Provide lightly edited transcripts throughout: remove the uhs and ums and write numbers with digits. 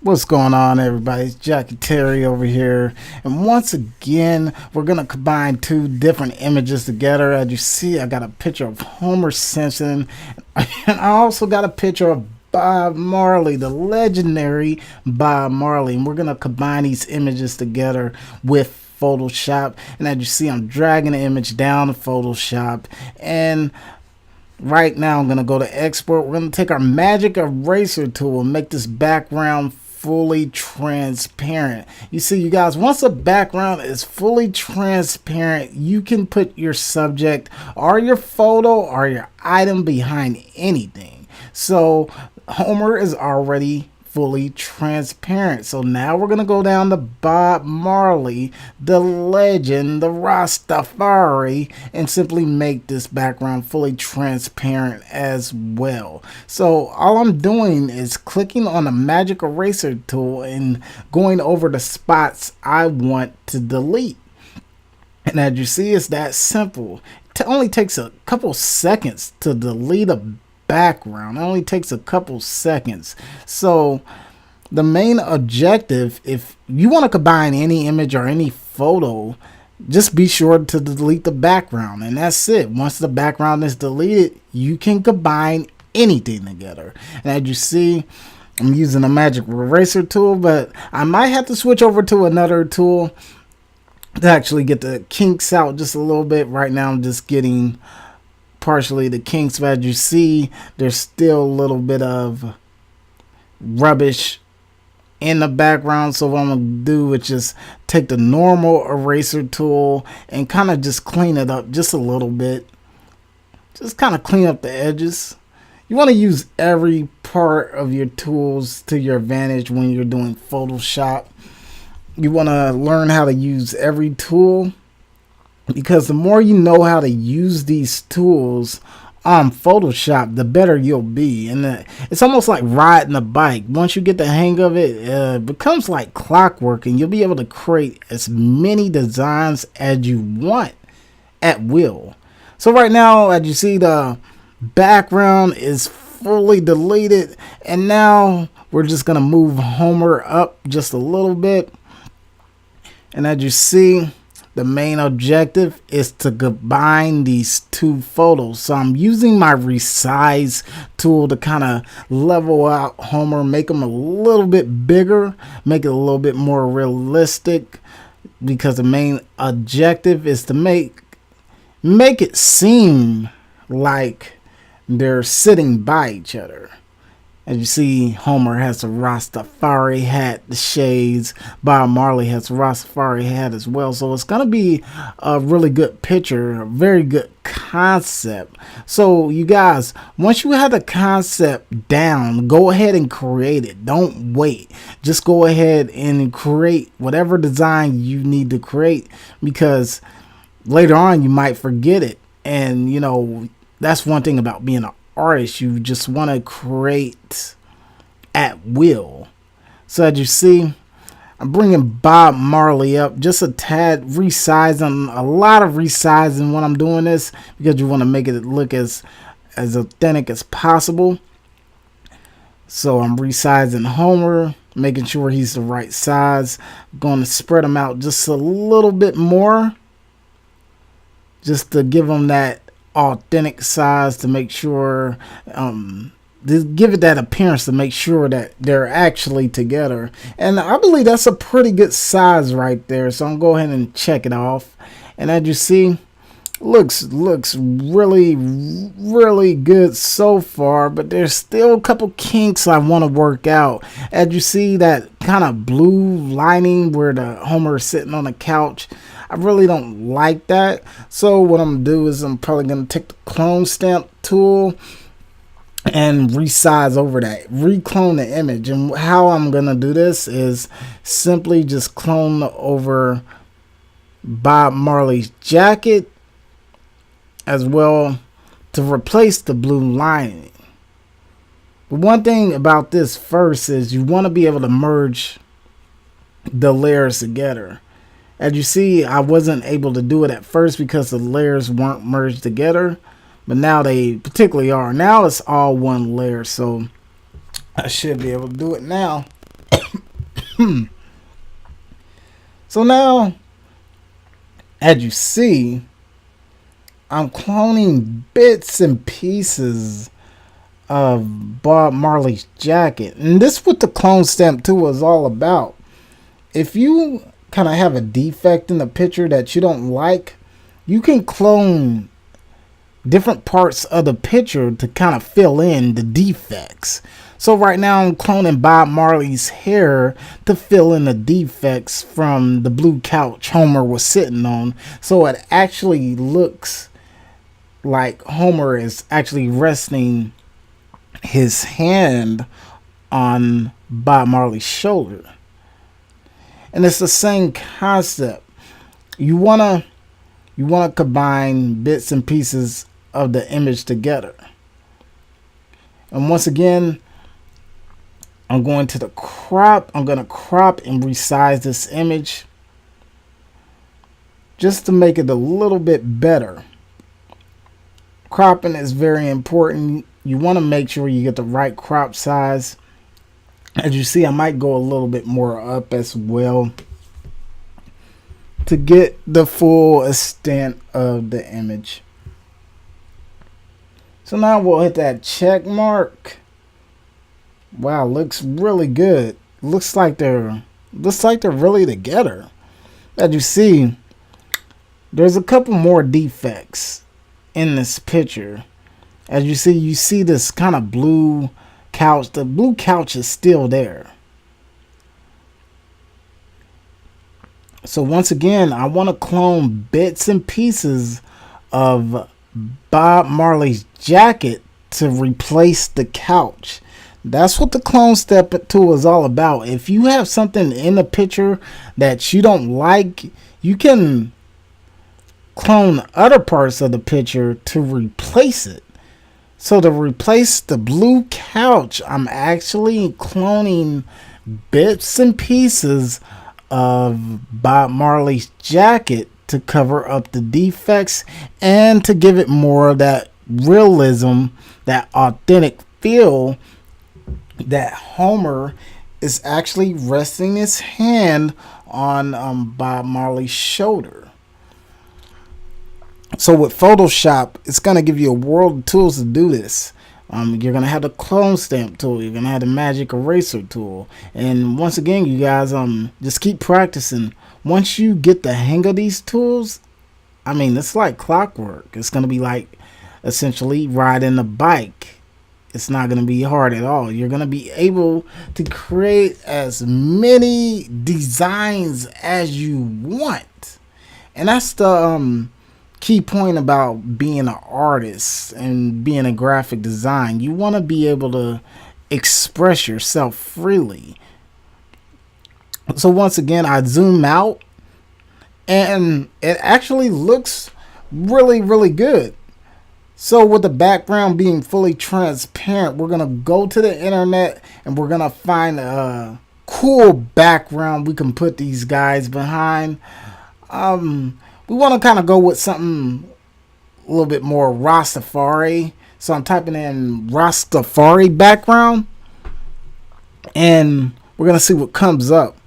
What's going on, everybody? It's Jackie Terry over here, and once again we're gonna combine two different images together. As you see, I got a picture of Homer Simpson, and I also got a picture of Bob Marley, the legendary Bob Marley, and we're gonna combine these images together with Photoshop. And as you see, I'm dragging the image down to Photoshop, and right now I'm gonna go to export. We're gonna take our magic eraser tool and make this background fully transparent. You see, you guys, once the background is fully transparent, you can put your subject or your photo or your item behind anything. So Homer is already fully transparent. So now we're gonna go down to Bob Marley, the legend, the Rastafari, and simply make this background fully transparent as well. So all I'm doing is clicking on the magic eraser tool and going over the spots I want to delete. And as you see, it's that simple. It only takes a couple seconds to delete a background. It only takes a couple seconds. So the main objective, if you want to combine any image or any photo, just be sure to delete the background, and that's it. Once the background is deleted, you can combine anything together. And as you see, I'm using a magic eraser tool, but I might have to switch over to another tool to actually get the kinks out just a little bit. Right now I'm just getting partially the kinks, but as you see, there's still a little bit of rubbish in the background. So what I'm gonna do is just take the normal eraser tool and kind of just clean it up just a little bit. Just kind of clean up the edges. You want to use every part of your tools to your advantage when you're doing Photoshop. You want to learn how to use every tool, because the more you know how to use these tools on Photoshop, the better you'll be. And it's almost like riding a bike. Once you get the hang of it, it becomes like clockwork, and you'll be able to create as many designs as you want at will. So right now, as you see, the background is fully deleted, and now we're just gonna move Homer up just a little bit. And as you see, the main objective is to combine these two photos. So I'm using my resize tool to kind of level out Homer, make him a little bit bigger, make it a little bit more realistic, because the main objective is to make it seem like they're sitting by each other. As you see, Homer has a Rastafari hat, the shades. Bob Marley has a Rastafari hat as well. So it's going to be a really good picture, a very good concept. So you guys, once you have the concept down, go ahead and create it. Don't wait. Just go ahead and create whatever design you need to create, because later on you might forget it. And you know, that's one thing about being an artist. You just want to create at will. So as you see, I'm bringing Bob Marley up just a tad, resizing, a lot of resizing when I'm doing this, because you want to make it look as authentic as possible. So I'm resizing Homer, making sure he's the right size. I'm going to spread him out just a little bit more, just to give him that authentic size, to make sure to give it that appearance, to make sure that they're actually together. And I believe that's a pretty good size right there, so I'm going to go ahead and check it off. And as you see, looks really good so far, but there's still a couple kinks I want to work out. As you see, that kind of blue lining where the Homer is sitting on the couch, I really don't like that. So what I'm gonna do is I'm probably gonna take the clone stamp tool and resize over that, reclone the image. And how I'm gonna do this is simply just clone over Bob Marley's jacket as well, to replace the blue lining. But one thing about this first is you want to be able to merge the layers together. As you see, I wasn't able to do it at first because the layers weren't merged together, but now they particularly are. Now it's all one layer, so I should be able to do it now. So now, as you see, I'm cloning bits and pieces of Bob Marley's jacket. And this is what the clone stamp tool is all about. If you kind of have a defect in the picture that you don't like, you can clone different parts of the picture to kind of fill in the defects. So right now I'm cloning Bob Marley's hair to fill in the defects from the blue couch Homer was sitting on. So it actually looks like Homer is actually resting his hand on Bob Marley's shoulder. And it's the same concept. You wanna combine bits and pieces of the image together. And once again, I'm going to the crop. I'm going to crop and resize this image just to make it a little bit better. Cropping is very important. You want to make sure you get the right crop size. As you see, I might go a little bit more up as well to get the full extent of the image. So now we'll hit that check mark. Wow, looks really good. Looks like they're really together. As you see, there's a couple more defects in this picture. As you see this kind of blue couch. The blue couch is still there. So once again, I want to clone bits and pieces of Bob Marley's jacket to replace the couch. That's what the clone step tool is all about. If you have something in the picture that you don't like, you can clone other parts of the picture to replace it. So to replace the blue couch, I'm actually cloning bits and pieces of Bob Marley's jacket to cover up the defects and to give it more of that realism, that authentic feel that Homer is actually resting his hand on Bob Marley's shoulder. So with Photoshop, it's going to give you a world of tools to do this. You're going to have the clone stamp tool. You're going to have the magic eraser tool. And once again, you guys, just keep practicing. Once you get the hang of these tools, I mean, it's like clockwork. It's going to be like essentially riding a bike. It's not going to be hard at all. You're going to be able to create as many designs as you want. And that's the key point about being an artist and being a graphic design. You want to be able to express yourself freely. So once again, I zoom out and it actually looks really, really good. So with the background being fully transparent, we're going to go to the internet and we're going to find a cool background we can put these guys behind. We want to kind of go with something a little bit more Rastafari. So I'm typing in Rastafari background and we're going to see what comes up.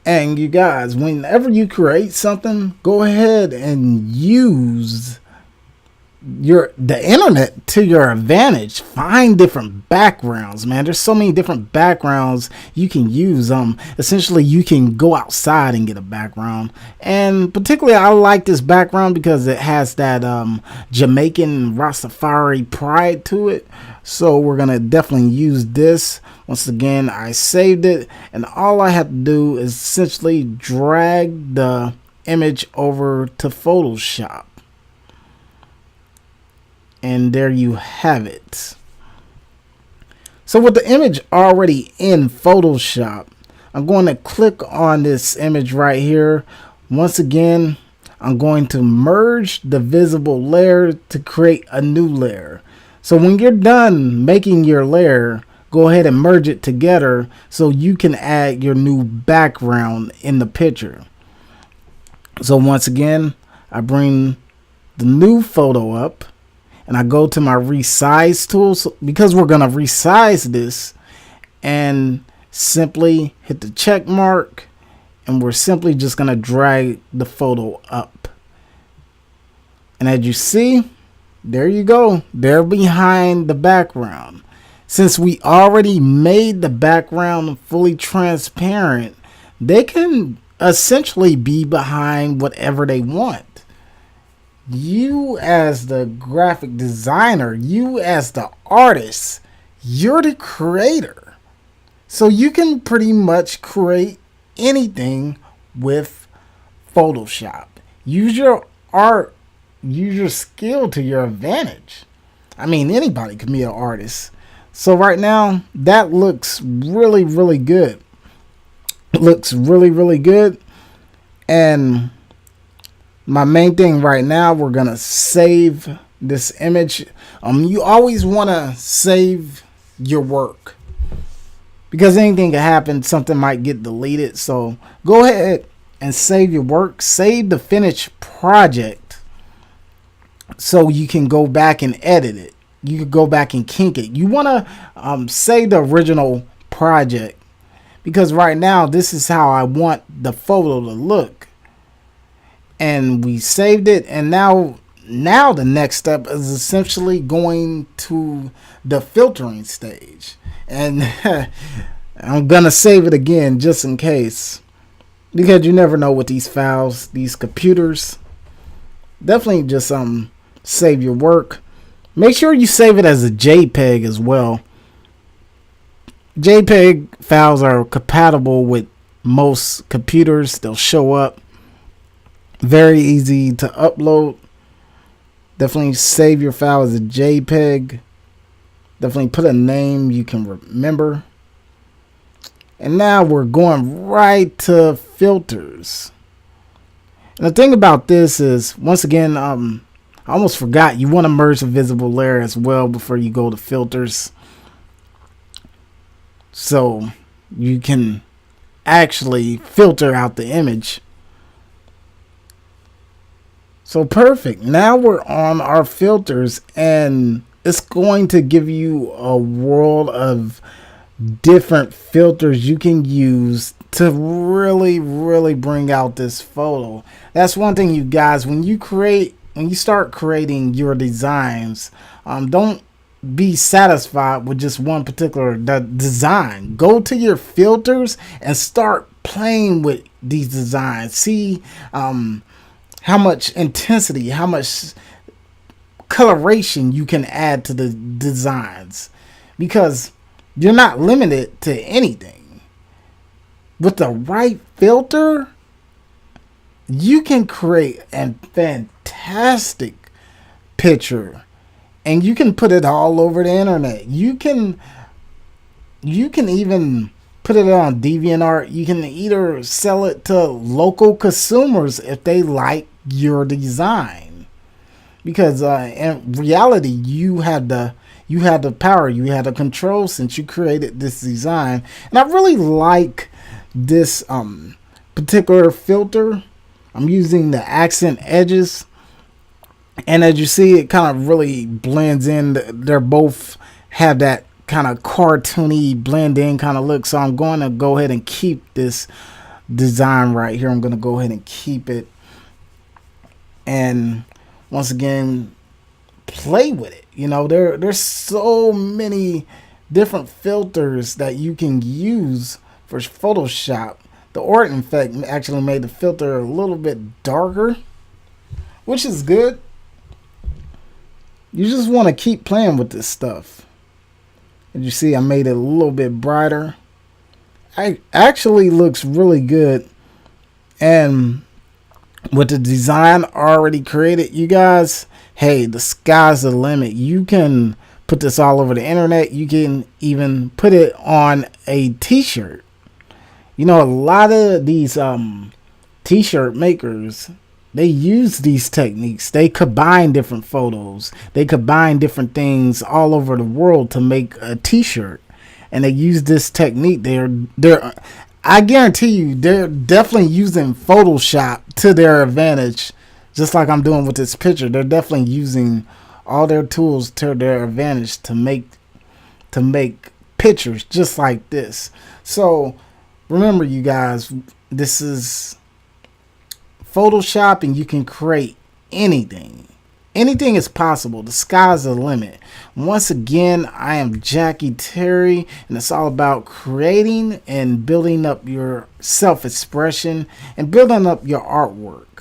And you guys, whenever you create something, go ahead and use the internet to your advantage. Find different backgrounds, man. There's so many different backgrounds you can use. Essentially you can go outside and get a background, and particularly I like this background because it has that Jamaican Rastafari pride to it. So we're gonna definitely use this. Once again, I saved it, and all I have to do is essentially drag the image over to Photoshop. And there you have it. So with the image already in Photoshop, I'm going to click on this image right here. Once again, I'm going to merge the visible layer to create a new layer. So when you're done making your layer, go ahead and merge it together so you can add your new background in the picture. So once again, I bring the new photo up. And I go to my resize tool because we're going to resize this. And simply hit the check mark, and we're simply just going to drag the photo up. And as you see, there you go. They're behind the background. Since we already made the background fully transparent, they can essentially be behind whatever they want. You as the graphic designer, you as the artist, you're the creator. So you can pretty much create anything with Photoshop. Use your art, use your skill to your advantage. I mean, anybody can be an artist. So right now, that looks really, really good. It looks really, really good. And my main thing right now, we're going to save this image. You always want to save your work, because anything can happen. Something might get deleted. So go ahead and save your work. Save the finished project so you can go back and edit it. You could go back and kink it. You want to save the original project, because right now this is how I want the photo to look. And we saved it, and now the next step is essentially going to the filtering stage. And I'm gonna save it again just in case, because you never know with these files, these computers. Definitely just save your work. Make sure you save it as a JPEG as well. JPEG files are compatible with most computers. They'll show up. Very easy to upload. Definitely save your file as a JPEG. Definitely put a name you can remember. And now we're going right to filters. And the thing about this is, once again, I almost forgot, you want to merge the visible layer as well before you go to filters, so you can actually filter out the image. So perfect. Now we're on our filters, and it's going to give you a world of different filters you can use to really, really bring out this photo. That's one thing, you guys, when you start creating your designs, don't be satisfied with just one particular design. Go to your filters and start playing with these designs. See how much intensity, how much coloration you can add to the designs, because you're not limited to anything. With the right filter, you can create a fantastic picture, and you can put it all over the internet. You can even put it on DeviantArt. You can either sell it to local consumers if they like your design, because in reality you had the power, you had the control, since you created this design. And I really like this particular filter. I'm using the accent edges, and as you see, it kind of really blends in. They're both have that kind of cartoony blend in kind of look. So I'm going to go ahead and keep this design right here. I'm going to go ahead and keep it, and once again, play with it. You know, there's so many different filters that you can use for Photoshop. The Orton effect actually made the filter a little bit darker, which is good. You just want to keep playing with this stuff. As you see, I made it a little bit brighter. It actually looks really good. And with the design already created, you guys, hey, the sky's the limit. You can put this all over the internet. You can even put it on a t-shirt. You know, a lot of these t-shirt makers, they use these techniques. They combine different photos. They combine different things all over the world to make a t-shirt. And they use this technique. I guarantee you, they're definitely using Photoshop to their advantage, just like I'm doing with this picture. They're definitely using all their tools to their advantage to make pictures just like this. So remember, you guys, this is Photoshop and you can create anything. Anything is possible. The sky's the limit. Once again, I am Jackie Terry, and it's all about creating and building up your self-expression and building up your artwork.